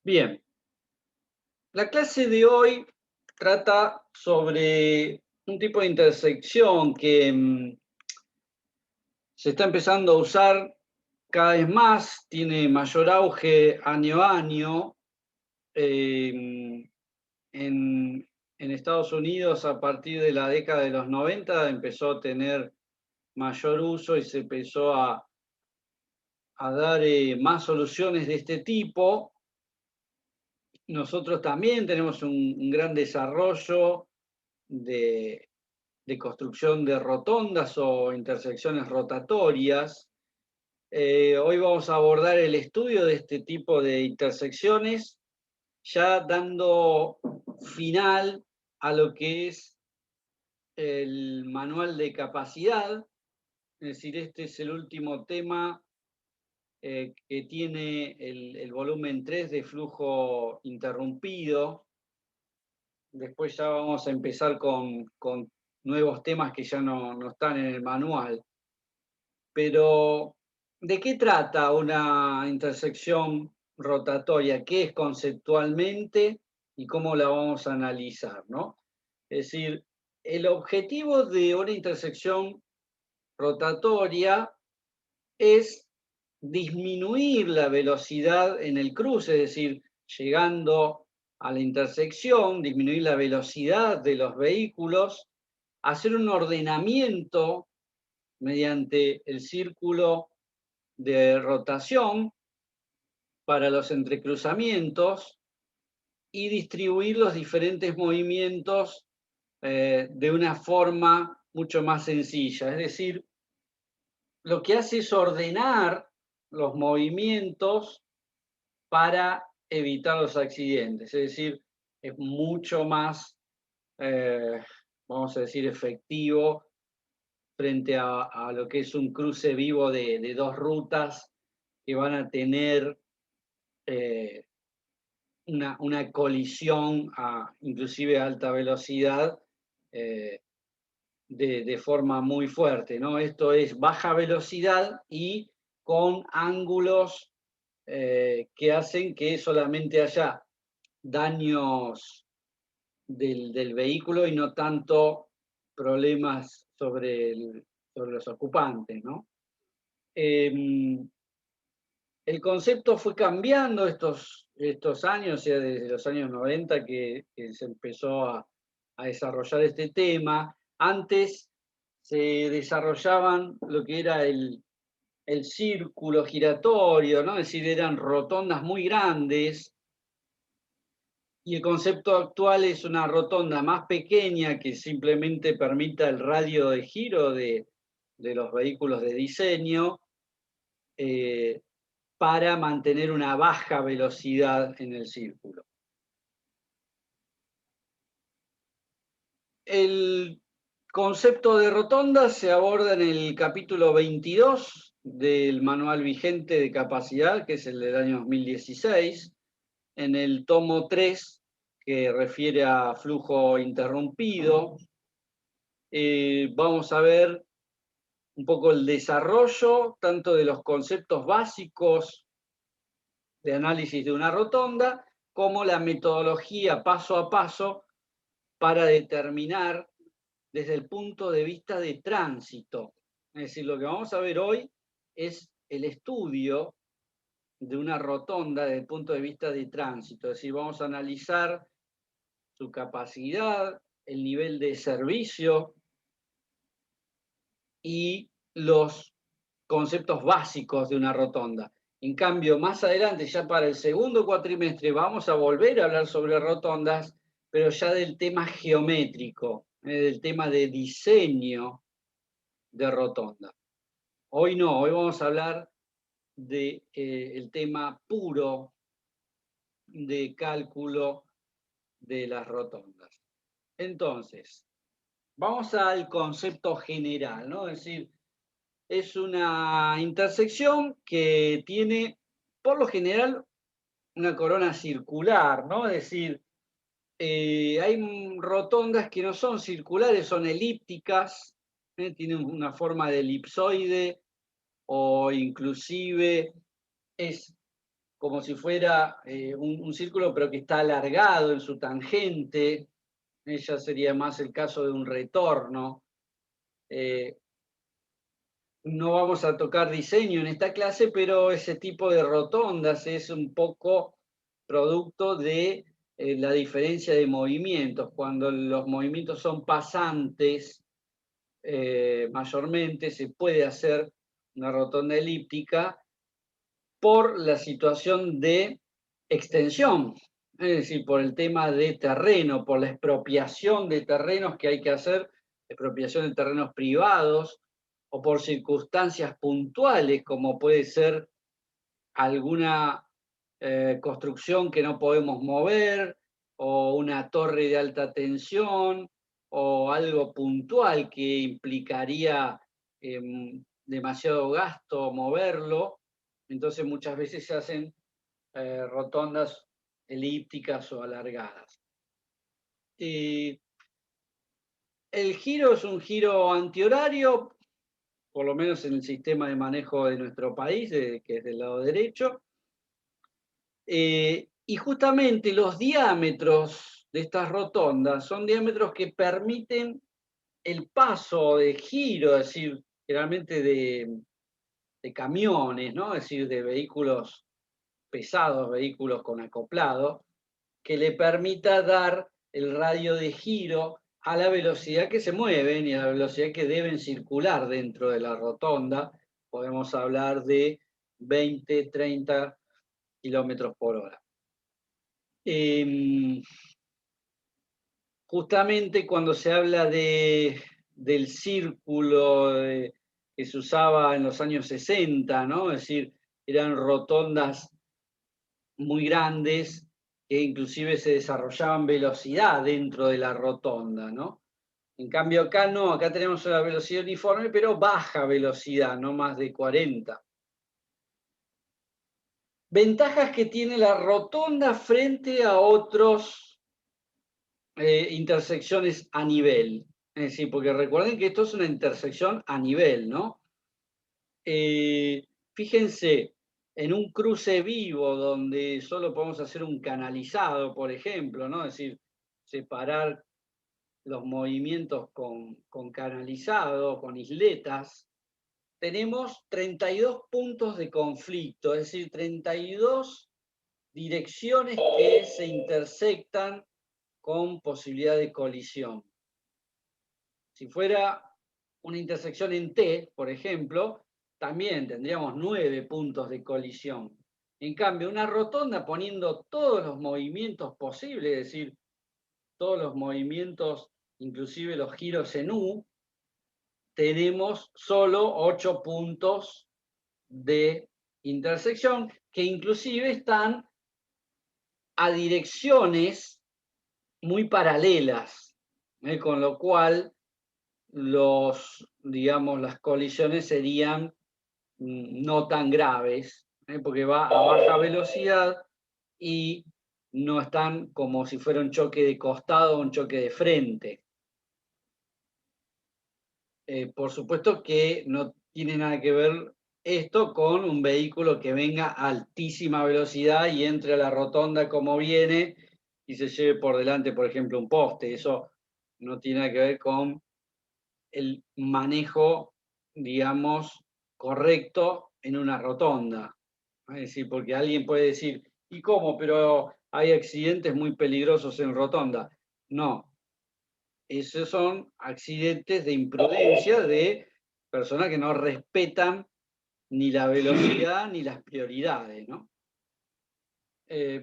Bien, la clase de hoy trata sobre un tipo de intersección que se está empezando a usar cada vez más, tiene mayor auge año a año. em, en Estados Unidos, a partir de la década de los 90, empezó a tener mayor uso y se empezó a dar más soluciones de este tipo. Nosotros también tenemos un gran desarrollo de, de construcción de rotondas o intersecciones rotatorias. Hoy vamos a abordar el estudio de este tipo de intersecciones, ya dando final a lo que es el manual de capacidad. Es decir, este es el último tema que tiene el volumen 3 de flujo interrumpido. Después ya vamos a empezar con nuevos temas que ya no están en el manual. Pero, ¿de qué trata una intersección rotatoria? ¿Qué es conceptualmente y cómo la vamos a analizar, ¿no? Es decir, el objetivo de una intersección rotatoria es disminuir la velocidad en el cruce, es decir, llegando a la intersección, disminuir la velocidad de los vehículos, hacer un ordenamiento mediante el círculo de rotación para los entrecruzamientos y distribuir los diferentes movimientos de una forma mucho más sencilla. Es decir, lo que hace es ordenar los movimientos para evitar los accidentes. Es decir, es mucho más, eh, vamos a decir, efectivo frente a lo que es un cruce vivo de dos rutas que van a tener eh, una colisión inclusive a alta velocidad eh, de forma muy fuerte, ¿no? Esto es baja velocidad y con ángulos que hacen que solamente haya daños del vehículo y no tanto problemas sobre los ocupantes, ¿no? Em, el concepto fue cambiando estos años, o sea, desde los años 90 que se empezó a desarrollar este tema. Antes se desarrollaban lo que era el círculo giratorio, ¿no? Es decir, eran rotondas muy grandes, y el concepto actual es una rotonda más pequeña que simplemente permita el radio de giro de los vehículos de diseño, eh, para mantener una baja velocidad en el círculo. El concepto de rotonda se aborda en el capítulo 22 del manual vigente de capacidad, que es el del año 2016, en el tomo 3, que refiere a flujo interrumpido. Vamos a ver un poco el desarrollo tanto de los conceptos básicos de análisis de una rotonda, como la metodología paso a paso para determinar desde el punto de vista de tránsito. Es decir, lo que vamos a ver hoy es el estudio de una rotonda desde el punto de vista de tránsito. Es decir, vamos a analizar su capacidad, el nivel de servicio y los conceptos básicos de una rotonda. En cambio, más adelante, ya para el segundo cuatrimestre, vamos a volver a hablar sobre rotondas, pero ya del tema geométrico, del tema de diseño de rotonda. Hoy no, hoy vamos a hablar del tema puro de cálculo de las rotondas. Entonces, vamos al concepto general, ¿no? Es decir, es una intersección que tiene, por lo general, una corona circular, ¿no? Es decir, hay rotondas que no son circulares, son elípticas, tienen una forma de elipsoide o inclusive es como si fuera un círculo, pero que está alargado en su tangente. Ya sería más el caso de un retorno. No vamos a tocar diseño en esta clase, pero ese tipo de rotondas es un poco producto de la diferencia de movimientos. Cuando los movimientos son pasantes, mayormente se puede hacer una rotonda elíptica por la situación de extensión, es decir, por el tema de terreno, por la expropiación de terrenos que hay que hacer, expropiación de terrenos privados, o por circunstancias puntuales, como puede ser alguna construcción que no podemos mover, o una torre de alta tensión, o algo puntual que implicaría demasiado gasto moverlo. Entonces muchas veces se hacen rotondas elípticas o alargadas. El giro es un giro antihorario, por lo menos en el sistema de manejo de nuestro país, que es del lado derecho. Y justamente los diámetros de estas rotondas son diámetros que permiten el paso de giro, es decir, generalmente de camiones, ¿no? Es decir, de vehículos pesados, vehículos con acoplado, que le permita dar el radio de giro a la velocidad que se mueven y a la velocidad que deben circular dentro de la rotonda. Podemos hablar de 20, 30 kilómetros por hora. Justamente cuando se habla del círculo que se usaba en los años 60, ¿no? Es decir, eran rotondas muy grandes que inclusive se desarrollaban velocidad dentro de la rotonda, ¿no? En cambio acá no, acá tenemos una velocidad uniforme, pero baja velocidad, no más de 40. Ventajas que tiene la rotonda frente a otros intersecciones a nivel. Es decir, porque recuerden que esto es una intersección a nivel, ¿no? Fíjense, en un cruce vivo donde solo podemos hacer un canalizado, por ejemplo, ¿no? Es decir, separar los movimientos con canalizado, con isletas, tenemos 32 puntos de conflicto, es decir, 32 direcciones que se intersectan con posibilidad de colisión. Si fuera una intersección en T, por ejemplo, también tendríamos 9 puntos de colisión. En cambio, una rotonda poniendo todos los movimientos posibles, es decir, todos los movimientos, inclusive los giros en U, tenemos solo 8 puntos de intersección que inclusive están a direcciones muy paralelas, con lo cual las colisiones serían no tan graves, porque va a baja velocidad y no están como si fuera un choque de costado o un choque de frente. Por supuesto que no tiene nada que ver esto con un vehículo que venga a altísima velocidad y entre a la rotonda como viene y se lleve por delante, por ejemplo, un poste. Eso no tiene nada que ver con el manejo, digamos, correcto en una rotonda. Es decir, porque alguien puede decir, ¿y cómo? Pero hay accidentes muy peligrosos en rotonda. No, esos son accidentes de imprudencia de personas que no respetan ni la velocidad ni las prioridades, ¿no?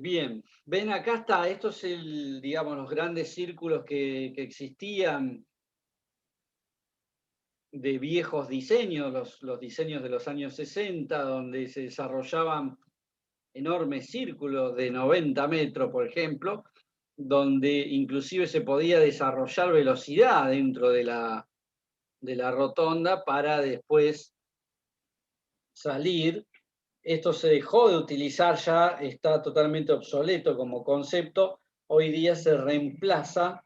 Bien, ven acá está, estos es digamos, los grandes círculos que existían de viejos diseños, los diseños de los años 60, donde se desarrollaban enormes círculos de 90 metros, por ejemplo, donde inclusive se podía desarrollar velocidad dentro de la rotonda para después salir. Esto se dejó de utilizar ya, está totalmente obsoleto como concepto. Hoy día se reemplaza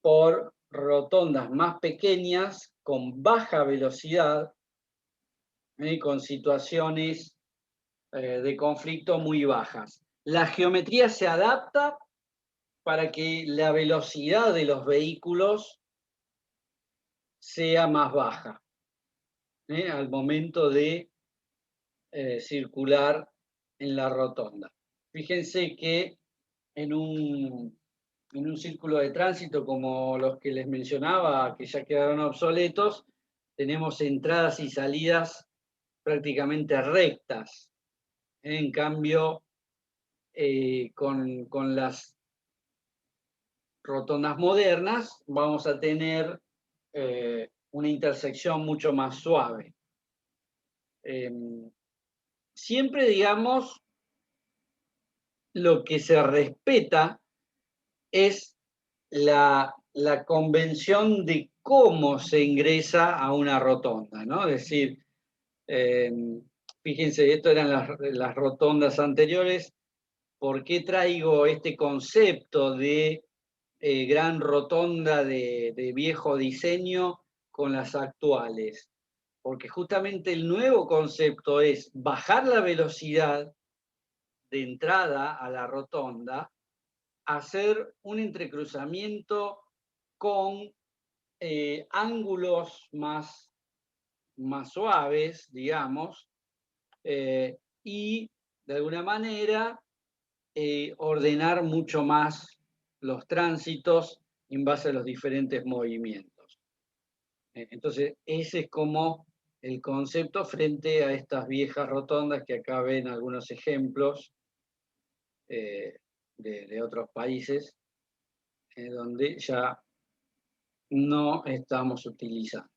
por rotondas más pequeñas, con baja velocidad, con situaciones de conflicto muy bajas. La geometría se adapta para que la velocidad de los vehículos sea más baja al momento de circular en la rotonda. Fíjense que en un círculo de tránsito como los que les mencionaba, que ya quedaron obsoletos, tenemos entradas y salidas prácticamente rectas. En cambio, con las rotondas modernas vamos a tener una intersección mucho más suave. Siempre, digamos, lo que se respeta es la convención de cómo se ingresa a una rotonda, ¿no? Es decir, fíjense, esto eran las rotondas anteriores. ¿Por qué traigo este concepto de gran rotonda de viejo diseño con las actuales? Porque justamente el nuevo concepto es bajar la velocidad de entrada a la rotonda, hacer un entrecruzamiento con ángulos más suaves, digamos, y de alguna manera ordenar mucho más los tránsitos en base a los diferentes movimientos. Entonces, ese es como el concepto frente a estas viejas rotondas que acá ven algunos ejemplos de otros países donde ya no estamos utilizando.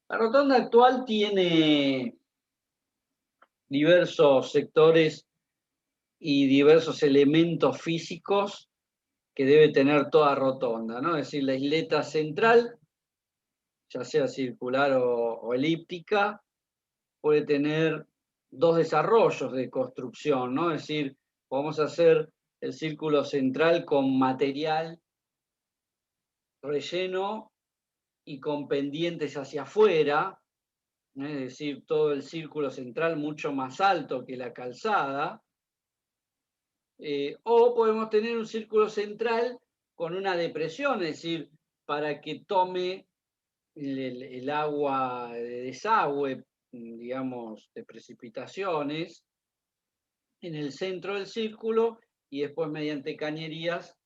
La rotonda actual tiene diversos sectores y diversos elementos físicos que debe tener toda rotonda, ¿no? Es decir, la isleta central, ya sea circular o elíptica, puede tener dos desarrollos de construcción, ¿no? Es decir, podemos hacer el círculo central con material relleno y con pendientes hacia afuera, es decir, todo el círculo central mucho más alto que la calzada, o podemos tener un círculo central con una depresión, es decir, para que tome el agua de desagüe, digamos, de precipitaciones, en el centro del círculo y después mediante cañerías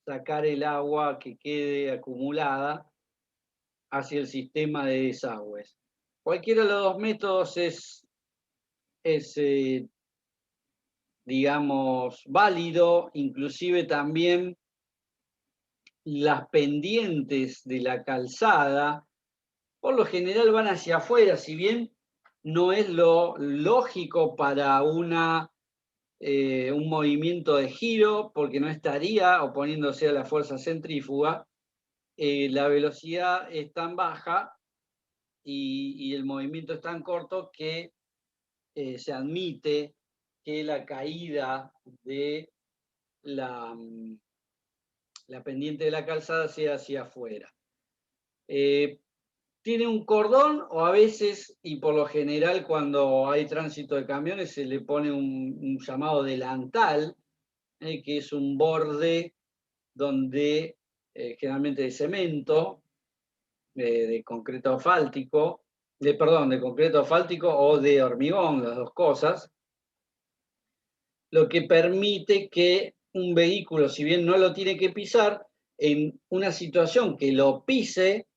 sacar el agua que quede acumulada hacia el sistema de desagües. Cualquiera de los dos métodos es digamos, válido, inclusive también las pendientes de la calzada, por lo general van hacia afuera, si bien no es lo lógico para un movimiento de giro, porque no estaría oponiéndose a la fuerza centrífuga, la velocidad es tan baja y el movimiento es tan corto que se admite que la caída de la pendiente de la calzada sea hacia afuera. Tiene un cordón o a veces, y por lo general cuando hay tránsito de camiones, se le pone un llamado delantal, que es un borde donde generalmente de cemento, de concreto asfáltico, de concreto asfáltico o de hormigón, las dos cosas, lo que permite que un vehículo, si bien no lo tiene que pisar, en una situación que lo pise,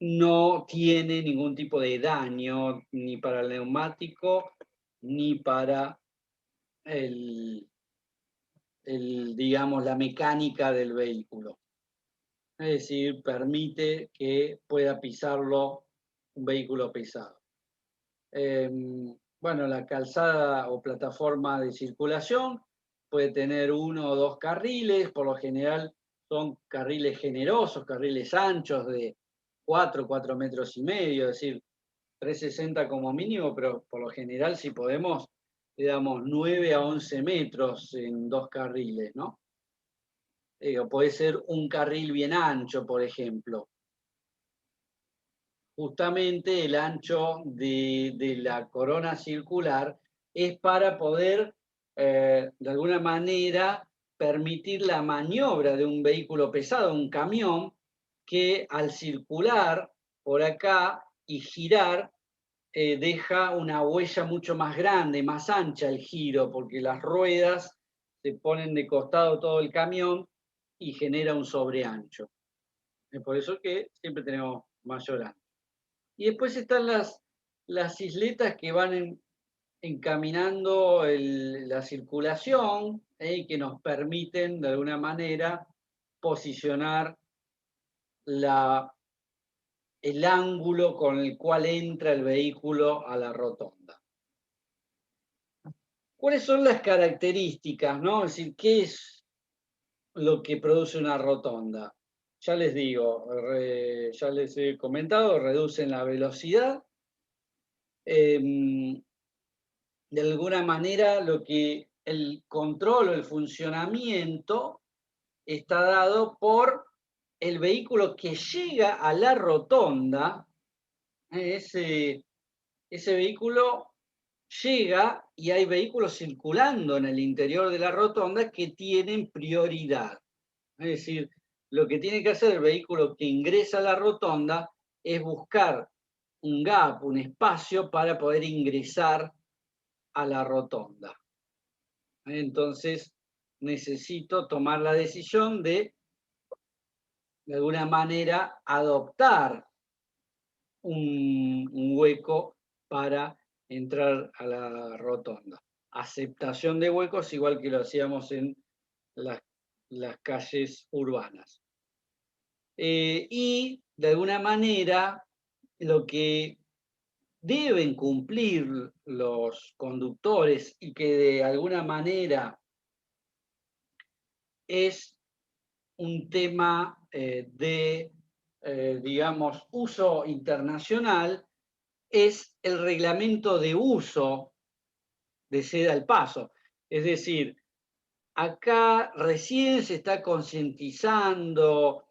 no tiene ningún tipo de daño ni para el neumático ni para digamos, la mecánica del vehículo. Es decir, permite que pueda pisarlo un vehículo pesado. Bueno, la calzada o plataforma de circulación puede tener uno o dos carriles, por lo general son carriles generosos, carriles anchos de 4 metros y medio, es decir, 360 como mínimo, pero por lo general si podemos le damos 9 a 11 metros en dos carriles, ¿no? O puede ser un carril bien ancho, por ejemplo. Justamente el ancho de la corona circular es para poder, de alguna manera, permitir la maniobra de un vehículo pesado, un camión, que al circular por acá y girar, deja una huella mucho más grande, más ancha el giro, porque las ruedas se ponen de costado todo el camión y genera un sobreancho. Es por eso que siempre tenemos mayor ancho. Y después están las isletas que van encaminando la circulación, y que nos permiten de alguna manera posicionar el ángulo con el cual entra el vehículo a la rotonda. ¿Cuáles son las características, no? Es decir, ¿qué es lo que produce una rotonda? Ya les digo, ya les he comentado, reducen la velocidad. De alguna manera, el control o el funcionamiento está dado por el vehículo que llega a la rotonda. Ese vehículo llega y hay vehículos circulando en el interior de la rotonda que tienen prioridad. Es decir, lo que tiene que hacer el vehículo que ingresa a la rotonda es buscar un gap, un espacio para poder ingresar a la rotonda. Entonces, necesito tomar la decisión de alguna manera, adoptar un hueco para entrar a la rotonda. Aceptación de huecos, igual que lo hacíamos en las calles urbanas. Y de alguna manera, lo que deben cumplir los conductores y que de alguna manera es un tema digamos, uso internacional, es el reglamento de uso de ceda al paso. Es decir, acá recién se está concientizando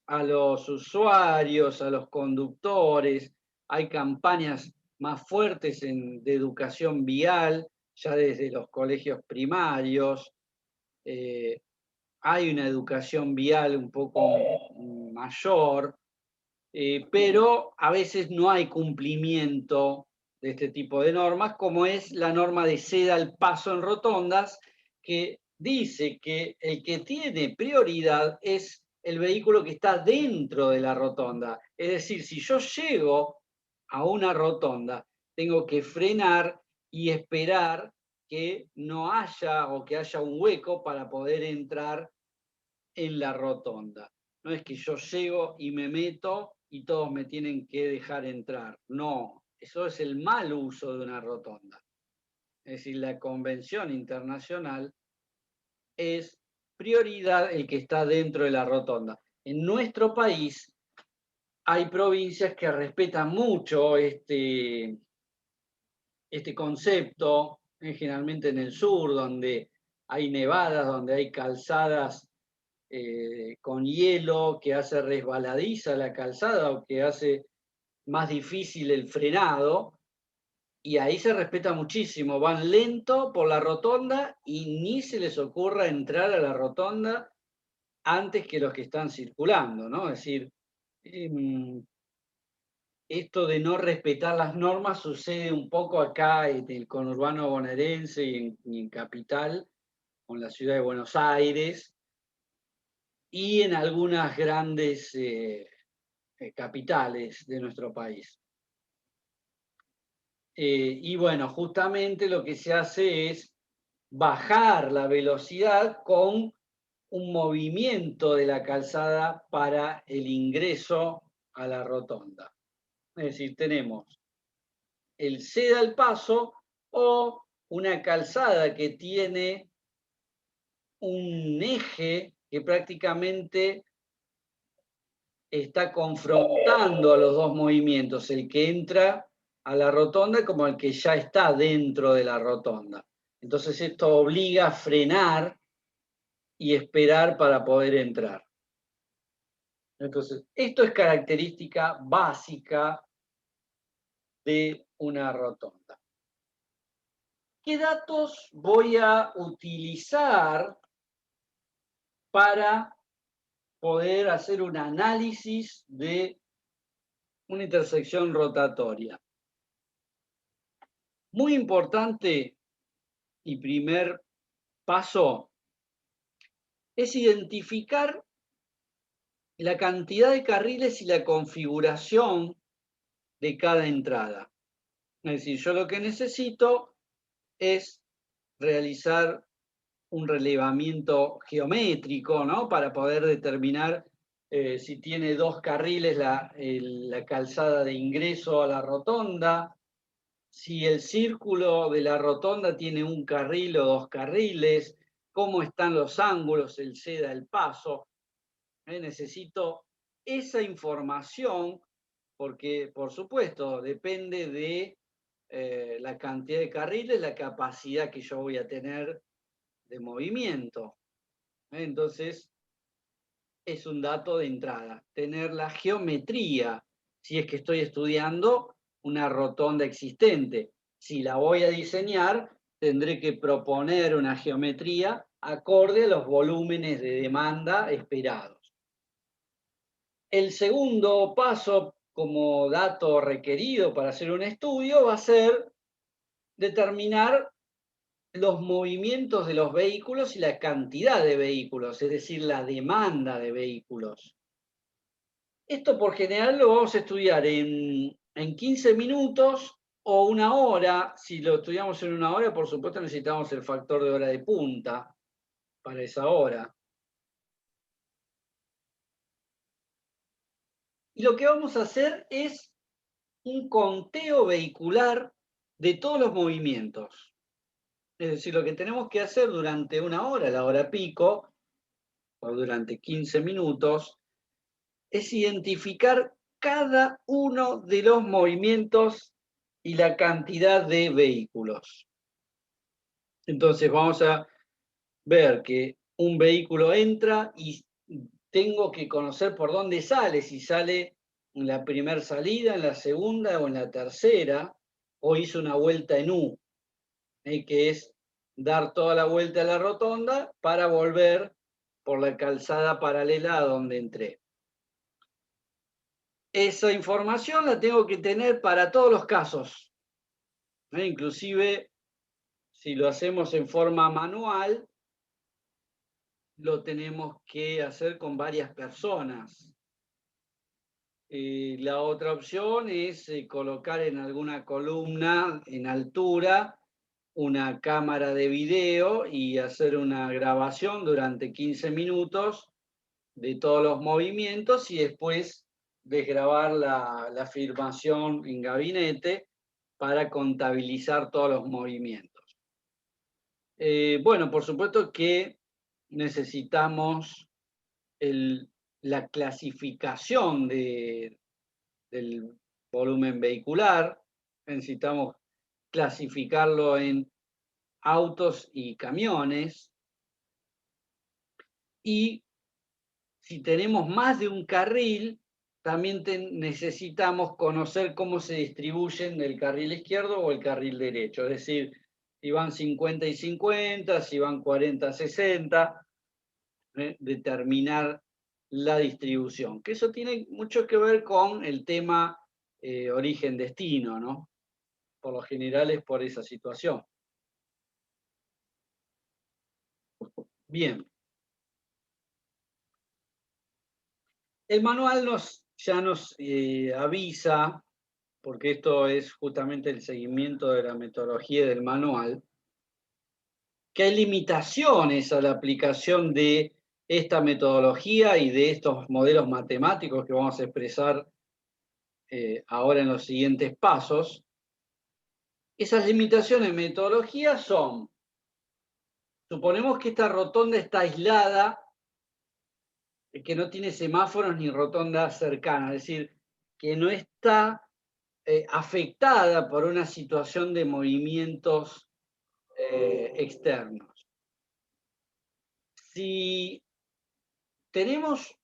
a los usuarios, a los conductores, hay campañas más fuertes de educación vial, ya desde los colegios primarios, hay una educación vial un poco mayor, pero a veces no hay cumplimiento de este tipo de normas, como es la norma de ceda al paso en rotondas, que dice que el que tiene prioridad es el vehículo que está dentro de la rotonda. Es decir, si yo llego a una rotonda, tengo que frenar y esperar que no haya o que haya un hueco para poder entrar en la rotonda. No es que yo llego y me meto y todos me tienen que dejar entrar. No, eso es el mal uso de una rotonda. Es decir, la convención internacional es prioridad el que está dentro de la rotonda. En nuestro país hay provincias que respetan mucho este concepto, generalmente en el sur, donde hay nevadas, donde hay calzadas con hielo que hace resbaladiza la calzada o que hace más difícil el frenado, y ahí se respeta muchísimo. Van lento por la rotonda y ni se les ocurra entrar a la rotonda antes que los que están circulando, ¿no? Es decir, esto de no respetar las normas sucede un poco acá en el conurbano bonaerense y en Capital, con la ciudad de Buenos Aires, y en algunas grandes capitales de nuestro país. Y bueno, justamente lo que se hace es bajar la velocidad con un movimiento de la calzada para el ingreso a la rotonda. Es decir, tenemos el ceda al paso o una calzada que tiene un eje que prácticamente está confrontando a los dos movimientos, el que entra a la rotonda como el que ya está dentro de la rotonda. Entonces esto obliga a frenar y esperar para poder entrar. Entonces, esto es característica básica de una rotonda. ¿Qué datos voy a utilizar para poder hacer un análisis de una intersección rotatoria? Muy importante y primer paso es identificar la cantidad de carriles y la configuración de cada entrada. Es decir, yo lo que necesito es realizar un relevamiento geométrico, ¿no? Para poder determinar si tiene 2 carriles la calzada de ingreso a la rotonda, si el círculo de la rotonda tiene 1 carril o 2 carriles, cómo están los ángulos, el ceda, el paso. Necesito esa información porque, por supuesto, depende de la cantidad de carriles, la capacidad que yo voy a tener de movimiento. Entonces, es un dato de entrada. Tener la geometría, si es que estoy estudiando una rotonda existente. Si la voy a diseñar, tendré que proponer una geometría acorde a los volúmenes de demanda esperados. El segundo paso como dato requerido para hacer un estudio va a ser determinar los movimientos de los vehículos y la cantidad de vehículos, es decir, la demanda de vehículos. Esto por general lo vamos a estudiar en 15 minutos o 1 hora. Si lo estudiamos en 1 hora, por supuesto necesitamos el factor de hora de punta para esa hora. Y lo que vamos a hacer es un conteo vehicular de todos los movimientos. Es decir, lo que tenemos que hacer durante 1 hora, la hora pico, o durante 15 minutos, es identificar cada uno de los movimientos y la cantidad de vehículos. Entonces vamos a ver que un vehículo entra y tengo que conocer por dónde sale, si sale en la primera salida, en la segunda o en la tercera, o hizo una vuelta en U, que es dar toda la vuelta a la rotonda para volver por la calzada paralela a donde entré. Esa información la tengo que tener para todos los casos. Inclusive, si lo hacemos en forma manual, lo tenemos que hacer con varias personas. La otra opción es colocar en alguna columna en altura una cámara de video y hacer una grabación durante 15 minutos de todos los movimientos y después desgrabar la filmación en gabinete para contabilizar todos los movimientos. Bueno, por supuesto que necesitamos la clasificación del volumen vehicular, necesitamos clasificarlo en autos y camiones, y si tenemos más de un carril, también necesitamos conocer cómo se distribuyen el carril izquierdo o el carril derecho, es decir, si van 50 y 50, si van 40, 60, determinar la distribución, que eso tiene mucho que ver con el tema origen-destino, ¿no? Por lo general es por esa situación. Bien. El manual ya nos avisa, porque esto es justamente el seguimiento de la metodología del manual, que hay limitaciones a la aplicación de esta metodología y de estos modelos matemáticos que vamos a expresar ahora en los siguientes pasos. Esas limitaciones de metodología son, suponemos que esta rotonda está aislada, que no tiene semáforos ni rotondas cercanas, es decir, que no está afectada por una situación de movimientos externos. Si tenemos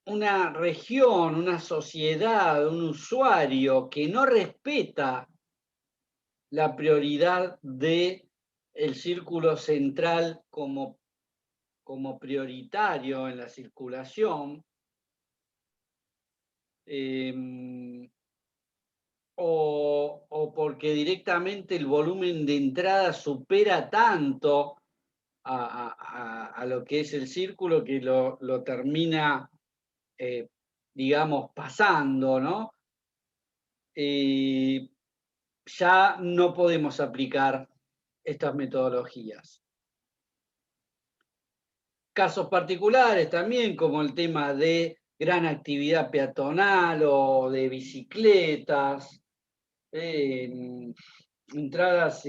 una región, una sociedad, un usuario que no respeta la prioridad del círculo central como prioritario en la circulación, o porque directamente el volumen de entrada supera tanto a lo que es el círculo que lo termina, digamos, pasando, ¿no? Ya no podemos aplicar estas metodologías. Casos particulares también, como el tema de gran actividad peatonal o de bicicletas, entradas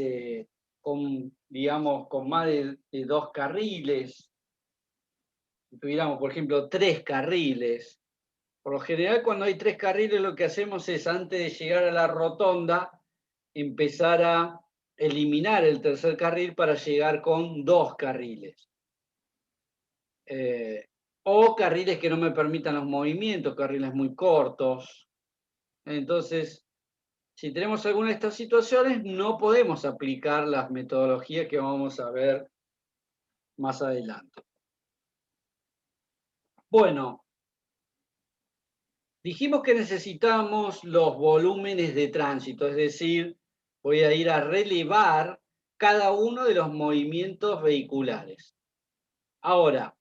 digamos, con más de 2 carriles, si tuviéramos, por ejemplo, 3 carriles. Por lo general, cuando hay 3 carriles, lo que hacemos es, antes de llegar a la rotonda, empezar a eliminar el tercer carril para llegar con 2 carriles. O carriles que no me permitan los movimientos, carriles muy cortos. Entonces, si tenemos alguna de estas situaciones, no podemos aplicar las metodologías que vamos a ver más adelante. Bueno, dijimos que necesitamos los volúmenes de tránsito, es decir, voy a ir a relevar cada uno de los movimientos vehiculares. Ahora,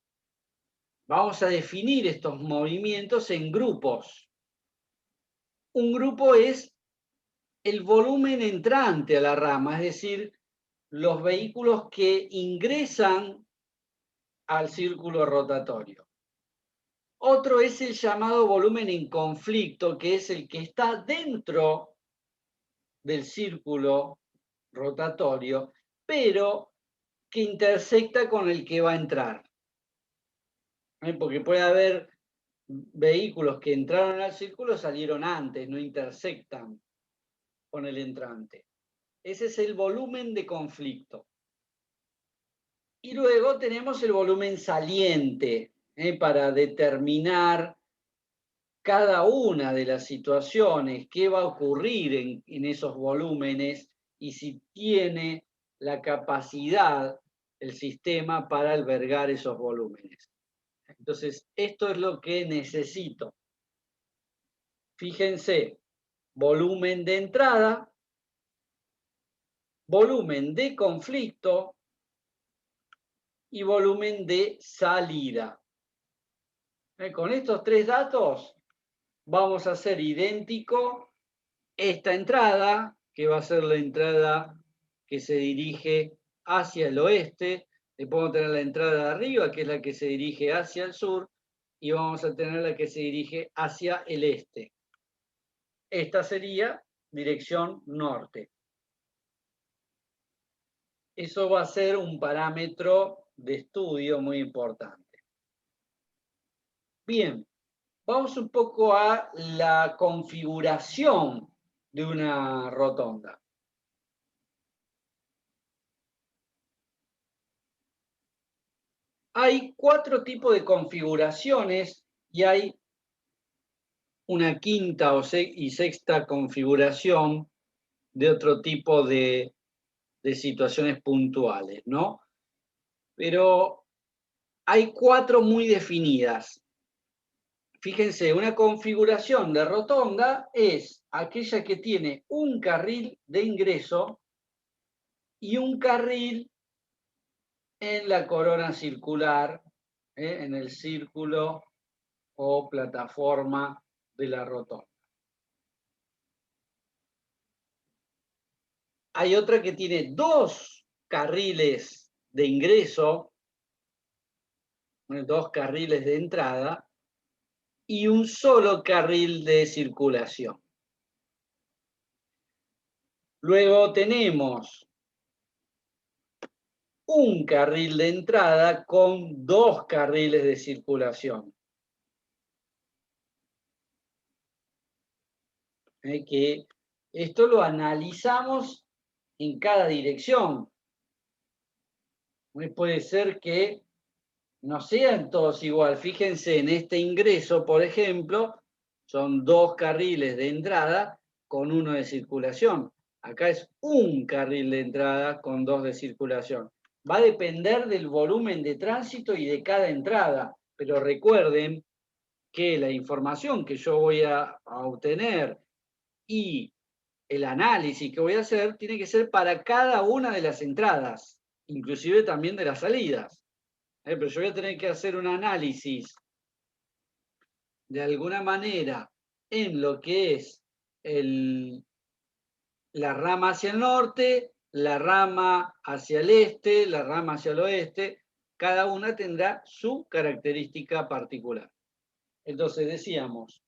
vamos a definir estos movimientos en grupos. Un grupo es el volumen entrante a la rama, es decir, los vehículos que ingresan al círculo rotatorio. Otro es el llamado volumen en conflicto, que es el que está dentro del círculo rotatorio, pero que intersecta con el que va a entrar. Porque puede haber vehículos que entraron al círculo y salieron antes, no intersectan con el entrante. Ese es el volumen de conflicto. Y luego tenemos el volumen saliente, para determinar cada una de las situaciones, qué va a ocurrir en esos volúmenes y si tiene la capacidad el sistema para albergar esos volúmenes. Entonces, esto es lo que necesito. Fíjense, volumen de entrada, volumen de conflicto y volumen de salida. Con estos 3 datos vamos a hacer idéntico esta entrada, que va a ser la entrada que se dirige hacia el oeste. Después vamos a tener la entrada de arriba, que es la que se dirige hacia el sur, y vamos a tener la que se dirige hacia el este. Esta sería dirección norte. Eso va a ser un parámetro de estudio muy importante. Bien, vamos un poco a la configuración de una rotonda. Hay 4 tipos de configuraciones y hay una quinta y sexta configuración de otro tipo de situaciones puntuales, ¿no? Pero hay 4 muy definidas. Fíjense, una configuración de rotonda es aquella que tiene un carril de ingreso y un carril en la corona circular, en el círculo o plataforma de la rotonda. Hay otra que tiene 2 carriles de ingreso, 2 carriles de entrada y un solo carril de circulación. Luego tenemos un carril de entrada con 2 carriles de circulación. Que esto lo analizamos en cada dirección. Puede ser que no sean todos igual. Fíjense, en este ingreso, por ejemplo, son 2 carriles de entrada con 1 de circulación. Acá es un carril de entrada con 2 de circulación. Va a depender del volumen de tránsito y de cada entrada, pero recuerden que la información que yo voy a obtener y el análisis que voy a hacer tiene que ser para cada una de las entradas, inclusive también de las salidas. Pero yo voy a tener que hacer un análisis de alguna manera en lo que es la rama hacia el norte, la rama hacia el este, la rama hacia el oeste. Cada una tendrá su característica particular. Entonces decíamos,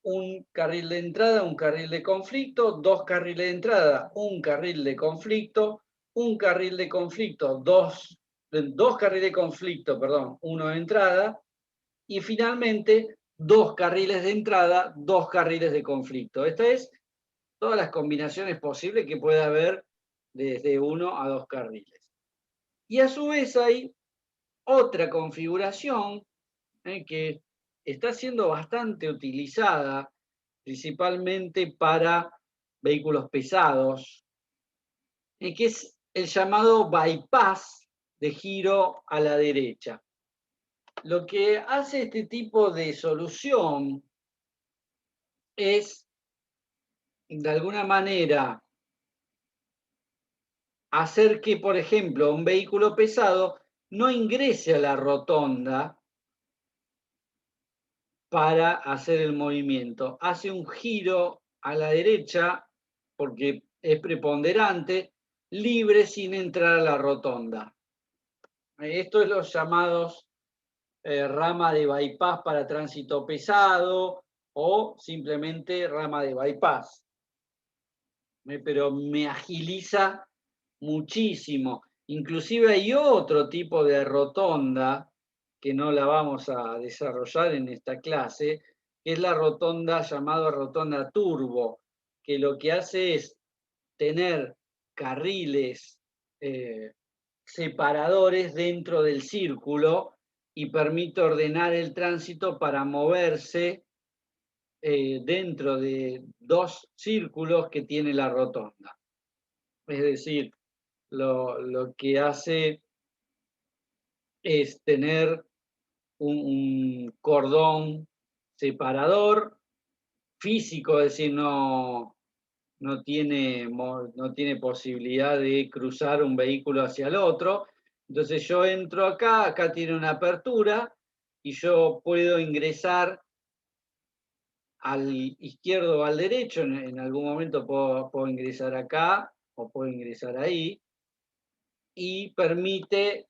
un carril de entrada, un carril de conflicto, 2 carriles de entrada, un carril de conflicto, un carril de conflicto, dos carriles de conflicto, perdón, uno de entrada, y finalmente 2 carriles de entrada, 2 carriles de conflicto. Esta es todas las combinaciones posibles que puede haber desde 1 a 2 carriles. Y a su vez hay otra configuración que está siendo bastante utilizada, principalmente para vehículos pesados, que es el llamado bypass de giro a la derecha. Lo que hace este tipo de solución es, de alguna manera, hacer que, por ejemplo, un vehículo pesado no ingrese a la rotonda para hacer el movimiento. Hace un giro a la derecha porque es preponderante, libre sin entrar a la rotonda. Esto es los llamados rama de bypass para tránsito pesado o simplemente rama de bypass. Pero me agiliza muchísimo. Inclusive hay otro tipo de rotonda que no la vamos a desarrollar en esta clase, que es la rotonda llamada rotonda turbo, que lo que hace es tener carriles separadores dentro del círculo y permite ordenar el tránsito para moverse dentro de 2 círculos que tiene la rotonda. Es decir, lo que hace es tener un cordón separador físico, es decir, no tiene posibilidad de cruzar un vehículo hacia el otro. Entonces yo entro acá, acá tiene una apertura y yo puedo ingresar al izquierdo o al derecho, en algún momento puedo ingresar acá o puedo ingresar ahí, y permite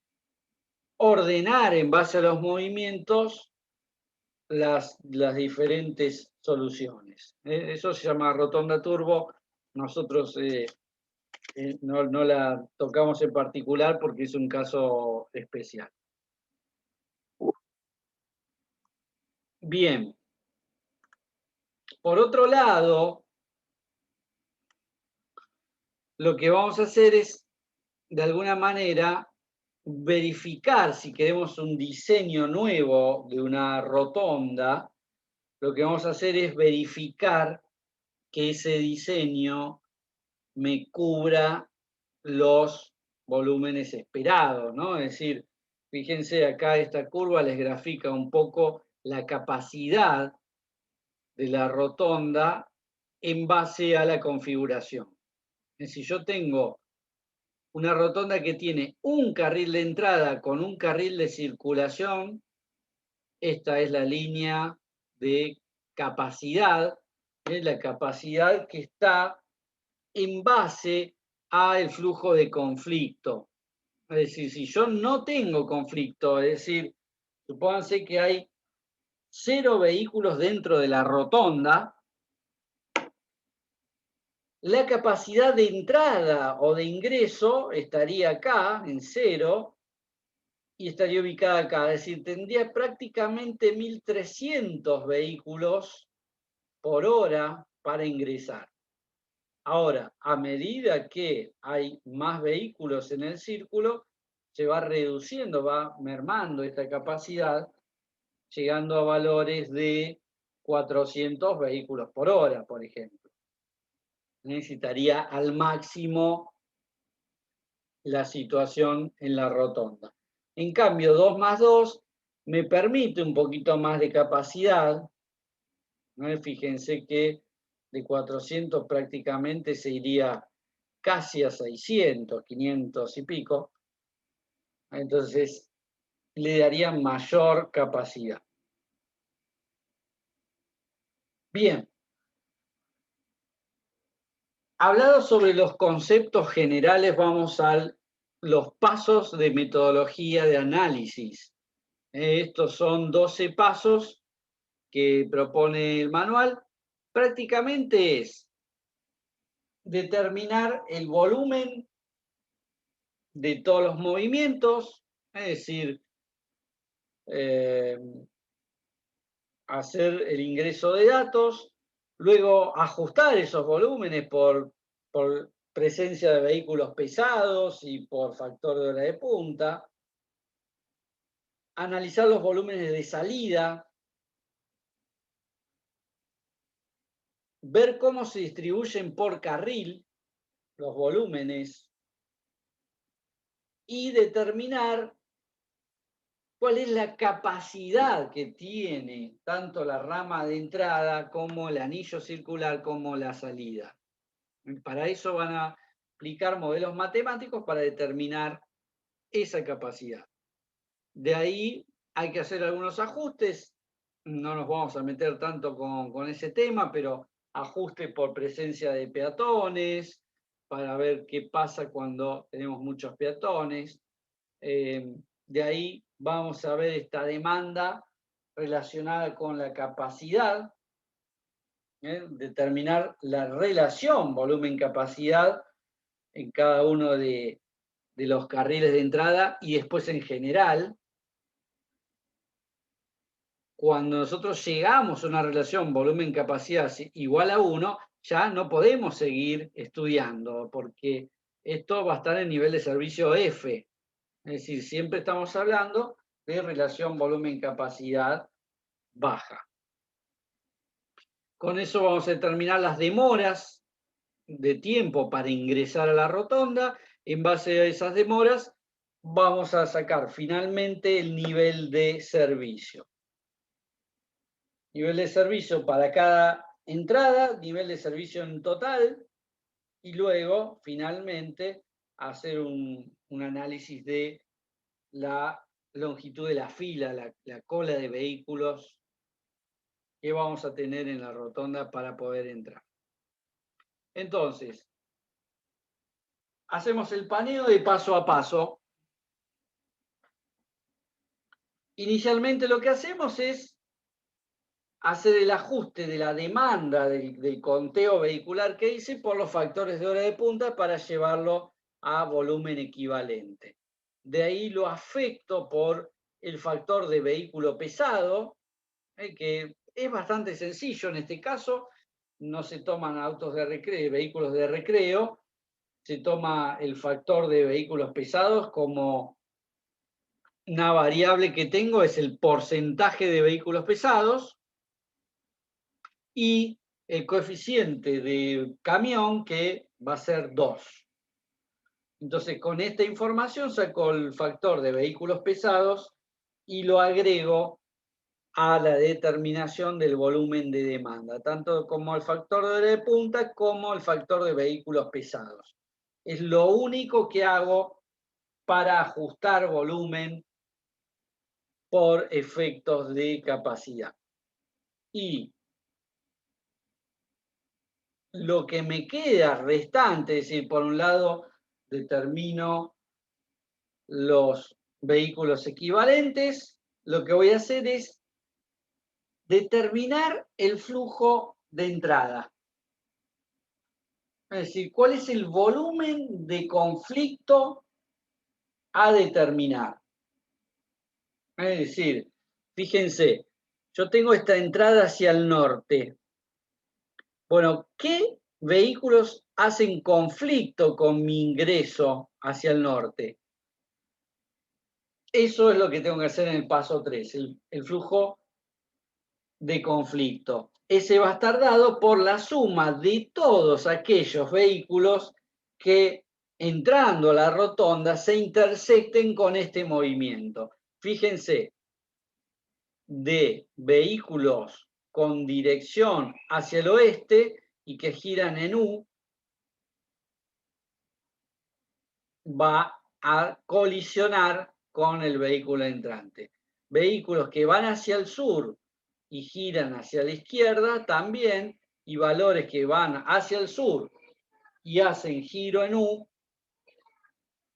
ordenar en base a los movimientos las diferentes soluciones. Eso se llama rotonda turbo. Nosotros no la tocamos en particular porque es un caso especial. Bien. Por otro lado, lo que vamos a hacer es, de alguna manera, verificar si queremos un diseño nuevo de una rotonda. Lo que vamos a hacer es verificar que ese diseño me cubra los volúmenes esperados, ¿no? Es decir, fíjense acá esta curva les grafica un poco la capacidad de la rotonda en base a la configuración. Si yo tengo una rotonda que tiene un carril de entrada con un carril de circulación, esta es la línea de capacidad, es la capacidad que está en base al flujo de conflicto. Es decir, si yo no tengo conflicto, es decir, supónganse que hay 0 vehículos dentro de la rotonda, la capacidad de entrada o de ingreso estaría acá, en 0, y estaría ubicada acá. Es decir, tendría prácticamente 1.300 vehículos por hora para ingresar. Ahora, a medida que hay más vehículos en el círculo, se va reduciendo, va mermando esta capacidad, llegando a valores de 400 vehículos por hora, por ejemplo. necesitaría al máximo la situación en la rotonda. En cambio, 2 más 2 me permite un poquito más de capacidad, ¿no? Fíjense que de 400 prácticamente se iría casi a 600, 500 y pico. Entonces, le daría mayor capacidad. Bien. Hablado sobre los conceptos generales, vamos a los pasos de metodología de análisis. Estos son 12 pasos que propone el manual. Prácticamente es determinar el volumen de todos los movimientos, es decir, hacer el ingreso de datos, luego ajustar esos volúmenes por presencia de vehículos pesados y por factor de hora de punta, analizar los volúmenes de salida, ver cómo se distribuyen por carril los volúmenes y determinar cuál es la capacidad que tiene tanto la rama de entrada como el anillo circular como la salida. Para eso van a aplicar modelos matemáticos para determinar esa capacidad. De ahí hay que hacer algunos ajustes, no nos vamos a meter tanto con ese tema, pero ajuste por presencia de peatones, para ver qué pasa cuando tenemos muchos peatones. De ahí vamos a ver esta demanda relacionada con la capacidad, determinar la relación volumen-capacidad en cada uno de los carriles de entrada y después en general. Cuando nosotros llegamos a una relación volumen-capacidad igual a 1, ya no podemos seguir estudiando, porque esto va a estar en nivel de servicio F. Es decir, siempre estamos hablando de relación volumen-capacidad baja. Con eso vamos a determinar las demoras de tiempo para ingresar a la rotonda. En base a esas demoras, vamos a sacar finalmente el nivel de servicio. Nivel de servicio para cada entrada, nivel de servicio en total, y luego, finalmente, hacer un análisis de la longitud de la fila, la cola de vehículos que vamos a tener en la rotonda para poder entrar. Entonces, hacemos el paneo de paso a paso. Inicialmente lo que hacemos es hacer el ajuste de la demanda del conteo vehicular que hice por los factores de hora de punta para llevarlo a volumen equivalente. De ahí lo afecto por el factor de vehículo pesado, que es bastante sencillo en este caso. No se toman autos de recreo, vehículos de recreo, se toma el factor de vehículos pesados como una variable que tengo, es el porcentaje de vehículos pesados, y el coeficiente de camión, que va a ser 2. Entonces, con esta información saco el factor de vehículos pesados y lo agrego a la determinación del volumen de demanda, tanto como el factor de hora de punta como el factor de vehículos pesados. Es lo único que hago para ajustar volumen por efectos de capacidad. Y lo que me queda restante, es decir, por un lado determino los vehículos equivalentes, lo que voy a hacer es determinar el flujo de entrada. Es decir, cuál es el volumen de conflicto a determinar. Es decir, fíjense, yo tengo esta entrada hacia el norte. Bueno, ¿qué vehículos hacen conflicto con mi ingreso hacia el norte? Eso es lo que tengo que hacer en el paso 3, el flujo de conflicto. Ese va a estar dado por la suma de todos aquellos vehículos que entrando a la rotonda se intersecten con este movimiento. Fíjense, de vehículos con dirección hacia el oeste y que giran en U, va a colisionar con el vehículo entrante. Vehículos que van hacia el sur y giran hacia la izquierda también, y valores que van hacia el sur y hacen giro en U,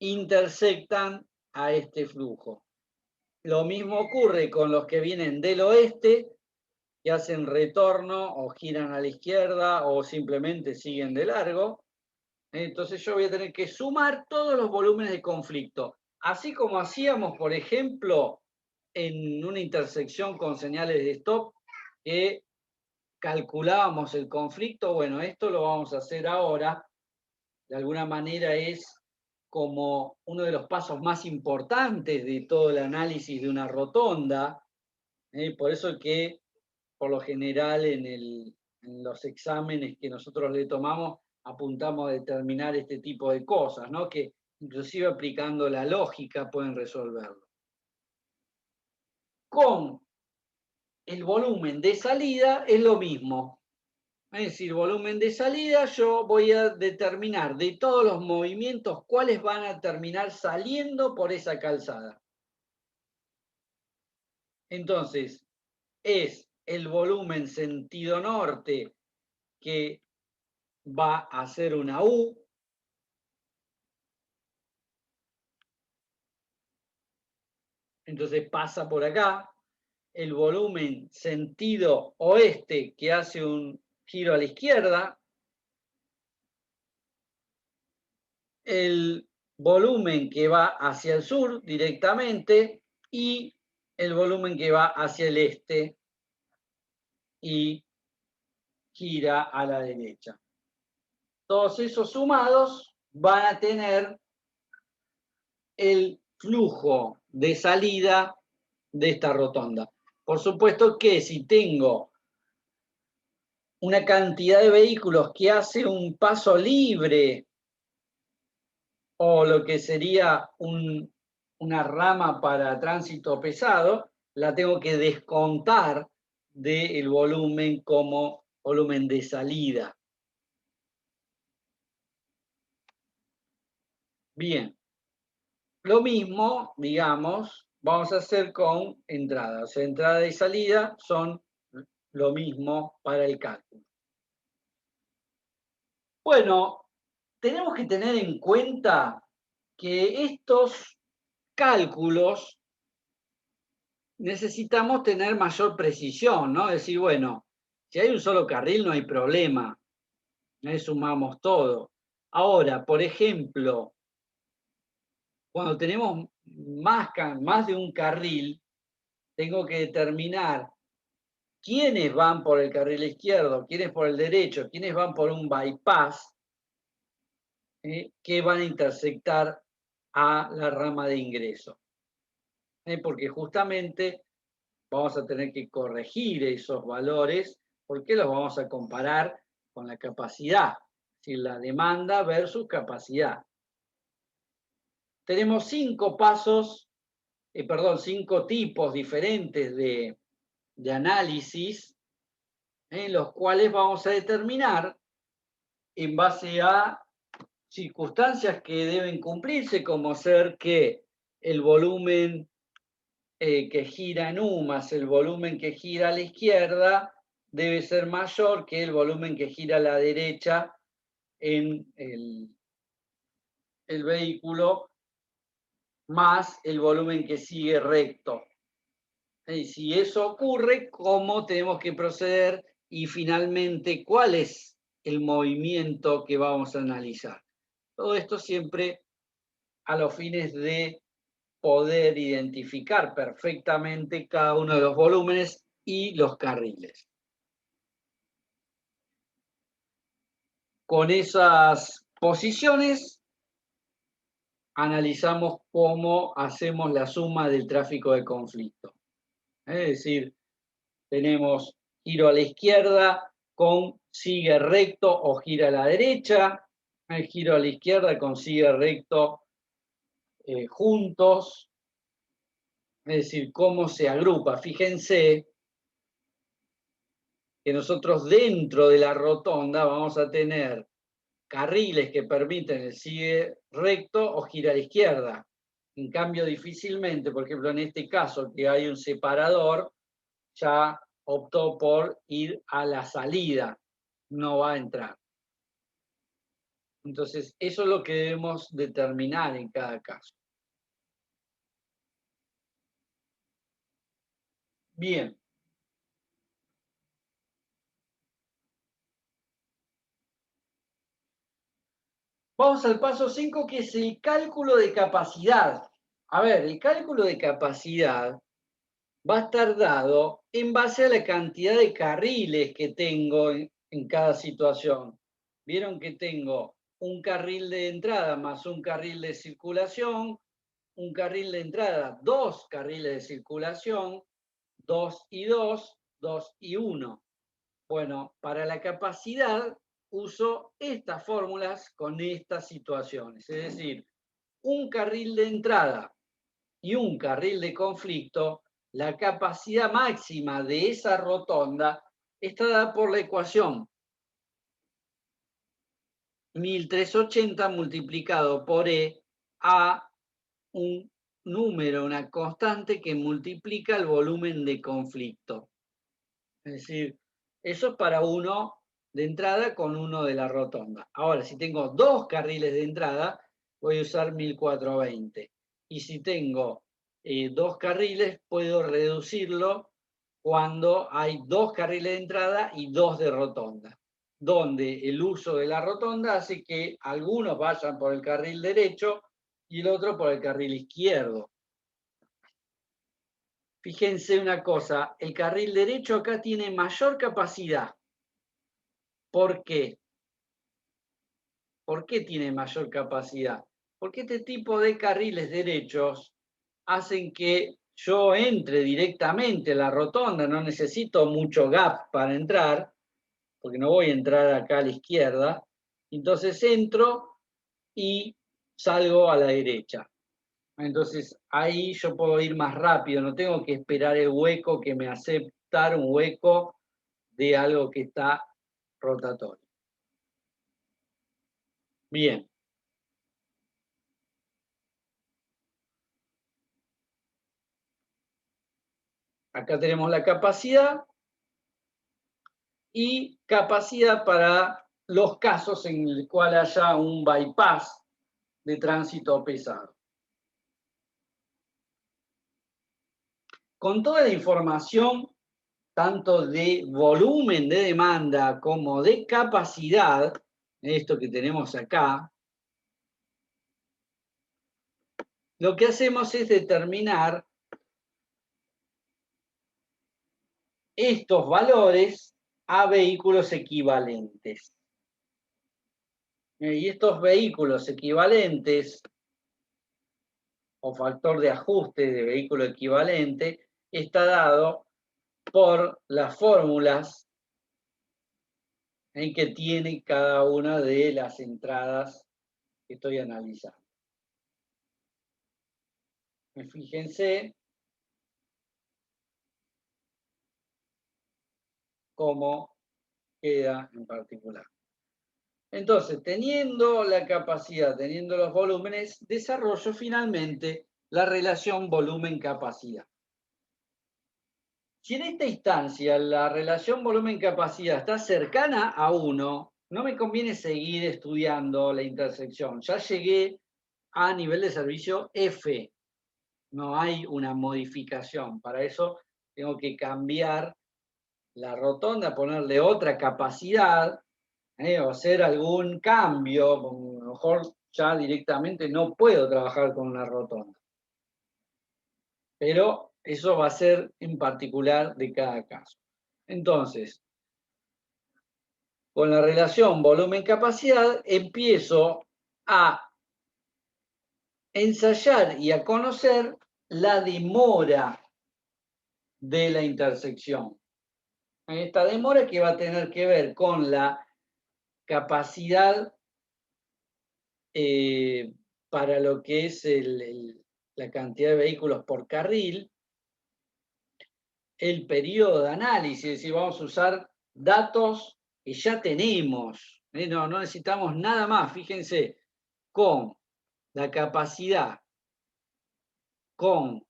intersectan a este flujo. Lo mismo ocurre con los que vienen del oeste, que hacen retorno o giran a la izquierda o simplemente siguen de largo. Entonces yo voy a tener que sumar todos los volúmenes de conflicto. Así como hacíamos, por ejemplo, en una intersección con señales de stop, que calculábamos el conflicto, bueno, esto lo vamos a hacer ahora. De alguna manera es como uno de los pasos más importantes de todo el análisis de una rotonda. Por eso que, por lo general, en los exámenes que nosotros le tomamos, apuntamos a determinar este tipo de cosas, ¿no? Que inclusive aplicando la lógica pueden resolverlo. Con el volumen de salida es lo mismo. Es decir, volumen de salida, yo voy a determinar de todos los movimientos cuáles van a terminar saliendo por esa calzada. Entonces, es el volumen sentido norte que va a hacer una U. Entonces pasa por acá. El volumen sentido oeste que hace un giro a la izquierda. El volumen que va hacia el sur directamente y el volumen que va hacia el este y gira a la derecha. Todos esos sumados van a tener el flujo de salida de esta rotonda. Por supuesto que si tengo una cantidad de vehículos que hace un paso libre o lo que sería una rama para tránsito pesado, la tengo que descontar del volumen como volumen de salida. Bien, lo mismo, digamos, vamos a hacer con entrada. O sea, entrada y salida son lo mismo para el cálculo. Bueno, tenemos que tener en cuenta que estos cálculos necesitamos tener mayor precisión, ¿no? Es decir, bueno, si hay un solo carril no hay problema, sumamos todo. Ahora, por ejemplo, cuando tenemos más de un carril, tengo que determinar quiénes van por el carril izquierdo, quiénes por el derecho, quiénes van por un bypass, que van a intersectar a la rama de ingreso. Porque justamente vamos a tener que corregir esos valores porque los vamos a comparar con la capacidad, es decir, la demanda versus capacidad. Tenemos 5 tipos diferentes de análisis en los cuales vamos a determinar en base a circunstancias que deben cumplirse, como ser que el volumen que gira en U más el volumen que gira a la izquierda debe ser mayor que el volumen que gira a la derecha en el vehículo más el volumen que sigue recto. Y si eso ocurre, ¿cómo tenemos que proceder? Y finalmente, ¿cuál es el movimiento que vamos a analizar? Todo esto siempre a los fines de poder identificar perfectamente cada uno de los volúmenes y los carriles. Con esas posiciones analizamos cómo hacemos la suma del tráfico de conflicto. Es decir, tenemos giro a la izquierda con sigue recto o gira a la derecha, el giro a la izquierda con sigue recto juntos, es decir, cómo se agrupa. Fíjense que nosotros dentro de la rotonda vamos a tener carriles que permiten el sigue recto o gira a la izquierda. En cambio, difícilmente, por ejemplo, en este caso que hay un separador, ya optó por ir a la salida, no va a entrar. Entonces, eso es lo que debemos determinar en cada caso. Bien. Vamos al paso 5, que es el cálculo de capacidad. A ver, el cálculo de capacidad va a estar dado en base a la cantidad de carriles que tengo en cada situación. Vieron que tengo un carril de entrada más un carril de circulación, un carril de entrada, dos carriles de circulación, 2 y 2, 2 y 1. Bueno, para la capacidad uso estas fórmulas con estas situaciones. Es decir, un carril de entrada y un carril de conflicto, la capacidad máxima de esa rotonda está dada por la ecuación 1380 multiplicado por E a un número, una constante que multiplica el volumen de conflicto. Es decir, eso es para uno de entrada con uno de la rotonda. Ahora, si tengo dos carriles de entrada, voy a usar 1420. Y si tengo dos carriles, puedo reducirlo cuando hay dos carriles de entrada y dos de rotonda, donde el uso de la rotonda hace que algunos vayan por el carril derecho y el otro por el carril izquierdo. Fíjense una cosa, el carril derecho acá tiene mayor capacidad. ¿Por qué? ¿Por qué tiene mayor capacidad? Porque este tipo de carriles derechos hacen que yo entre directamente a la rotonda, no necesito mucho gap para entrar, porque no voy a entrar acá a la izquierda, entonces entro y salgo a la derecha. Entonces ahí yo puedo ir más rápido, no tengo que esperar el hueco que me aceptar un hueco de algo que está rotatorio. Bien. Acá tenemos la capacidad y capacidad para los casos en el cual haya un bypass de tránsito pesado. Con toda la información, tanto de volumen de demanda como de capacidad, esto que tenemos acá, lo que hacemos es determinar estos valores a vehículos equivalentes. Y estos vehículos equivalentes, o factor de ajuste de vehículo equivalente, está dado por las fórmulas en que tiene cada una de las entradas que estoy analizando. Fíjense cómo queda en particular. Entonces, teniendo la capacidad, teniendo los volúmenes, desarrollo finalmente la relación volumen-capacidad. Si en esta instancia la relación volumen-capacidad está cercana a 1, no me conviene seguir estudiando la intersección. Ya llegué a nivel de servicio F. No hay una modificación. Para eso tengo que cambiar la rotonda, ponerle otra capacidad, o hacer algún cambio. A lo mejor ya directamente no puedo trabajar con una rotonda. Pero eso va a ser en particular de cada caso. Entonces, con la relación volumen-capacidad empiezo a ensayar y a conocer la demora de la intersección. Esta demora que va a tener que ver con la capacidad para lo que es la cantidad de vehículos por carril, el periodo de análisis, es decir, vamos a usar datos que ya tenemos, no necesitamos nada más, fíjense, con la capacidad, con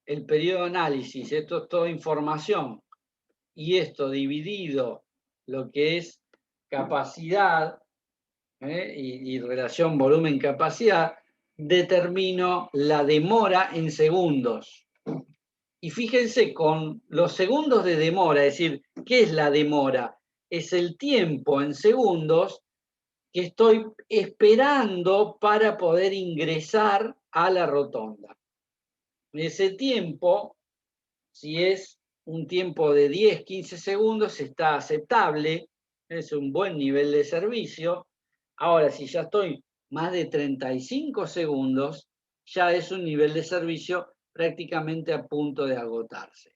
el periodo de análisis, esto es toda información, y esto dividido lo que es capacidad y relación volumen-capacidad, determino la demora en segundos. Y fíjense, con los segundos de demora, es decir, ¿qué es la demora? Es el tiempo en segundos que estoy esperando para poder ingresar a la rotonda. Ese tiempo, si es un tiempo de 10, 15 segundos, está aceptable, es un buen nivel de servicio. Ahora, si ya estoy más de 35 segundos, ya es un nivel de servicio prácticamente a punto de agotarse.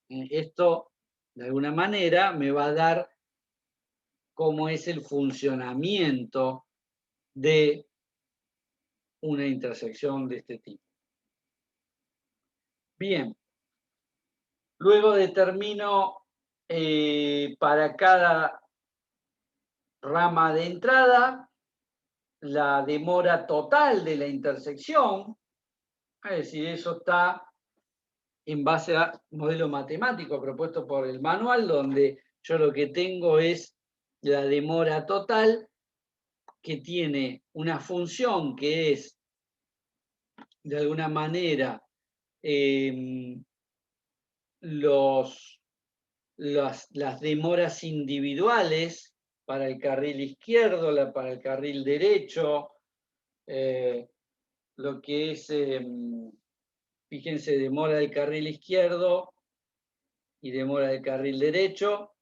Esto, de alguna manera, me va a dar cómo es el funcionamiento de una intersección de este tipo. Bien, luego determino para cada rama de entrada la demora total de la intersección, es decir, eso está en base a modelo matemático propuesto por el manual, donde yo lo que tengo es la demora total, que tiene una función que es, de alguna manera, las demoras individuales para el carril izquierdo, para el carril derecho, lo que es, fíjense, demora del carril izquierdo y demora del carril derecho,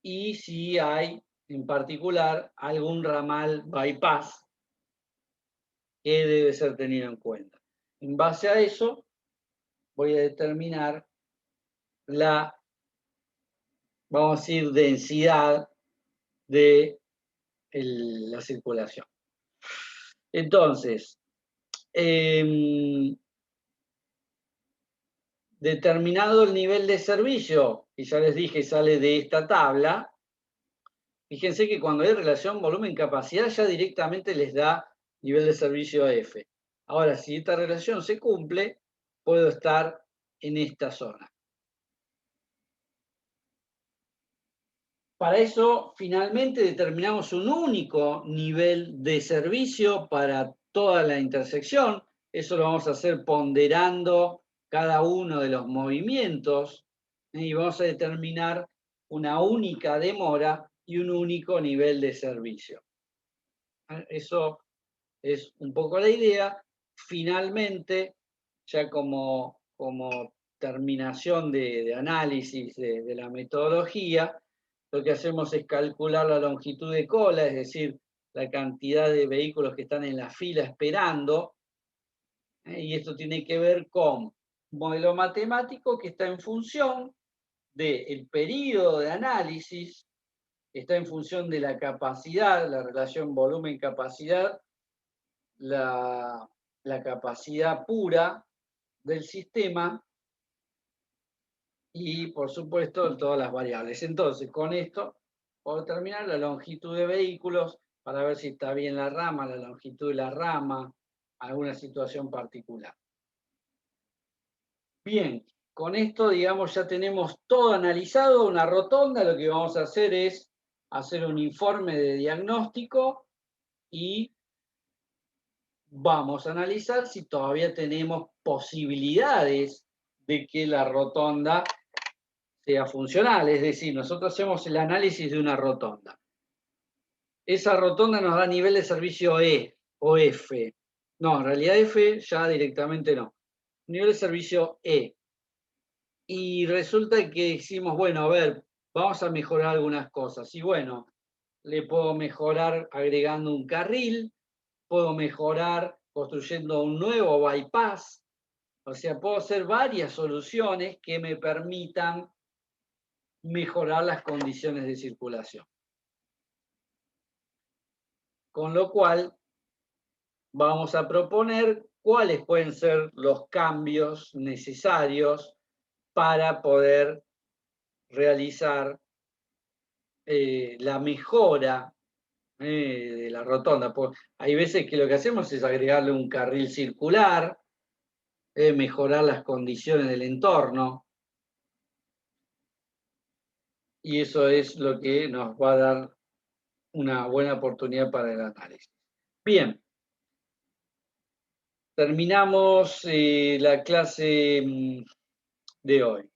y si hay, en particular, algún ramal bypass que debe ser tenido en cuenta. En base a eso, voy a determinar vamos a decir, densidad de la circulación. Entonces, determinado el nivel de servicio, que ya les dije sale de esta tabla, fíjense que cuando hay relación volumen-capacidad ya directamente les da nivel de servicio F. Ahora, si esta relación se cumple, puedo estar en esta zona. Para eso, finalmente, determinamos un único nivel de servicio para toda la intersección. Eso lo vamos a hacer ponderando cada uno de los movimientos y vamos a determinar una única demora y un único nivel de servicio. Eso es un poco la idea. Finalmente, ya como terminación de análisis de la metodología, lo que hacemos es calcular la longitud de cola, es decir, la cantidad de vehículos que están en la fila esperando, y esto tiene que ver con un modelo matemático que está en función del periodo de análisis, está en función de la capacidad, la relación volumen-capacidad, la capacidad pura del sistema y, por supuesto, todas las variables. Entonces, con esto puedo determinar la longitud de vehículos para ver si está bien la rama, la longitud de la rama, alguna situación particular. Bien, con esto, digamos, ya tenemos todo analizado, una rotonda. Lo que vamos a hacer es hacer un informe de diagnóstico y vamos a analizar si todavía tenemos posibilidades de que la rotonda sea funcional. Es decir, nosotros hacemos el análisis de una rotonda. Esa rotonda nos da nivel de servicio E o F. No, en realidad F ya directamente no. Nivel de servicio E. Y resulta que decimos, bueno, a ver, vamos a mejorar algunas cosas. Y bueno, le puedo mejorar agregando un carril, puedo mejorar construyendo un nuevo bypass. O sea, puedo hacer varias soluciones que me permitan mejorar las condiciones de circulación. Con lo cual, vamos a proponer cuáles pueden ser los cambios necesarios para poder realizar la mejora de la rotonda. Hay veces que lo que hacemos es agregarle un carril circular, mejorar las condiciones del entorno, y eso es lo que nos va a dar una buena oportunidad para el análisis. Bien, terminamos la clase de hoy.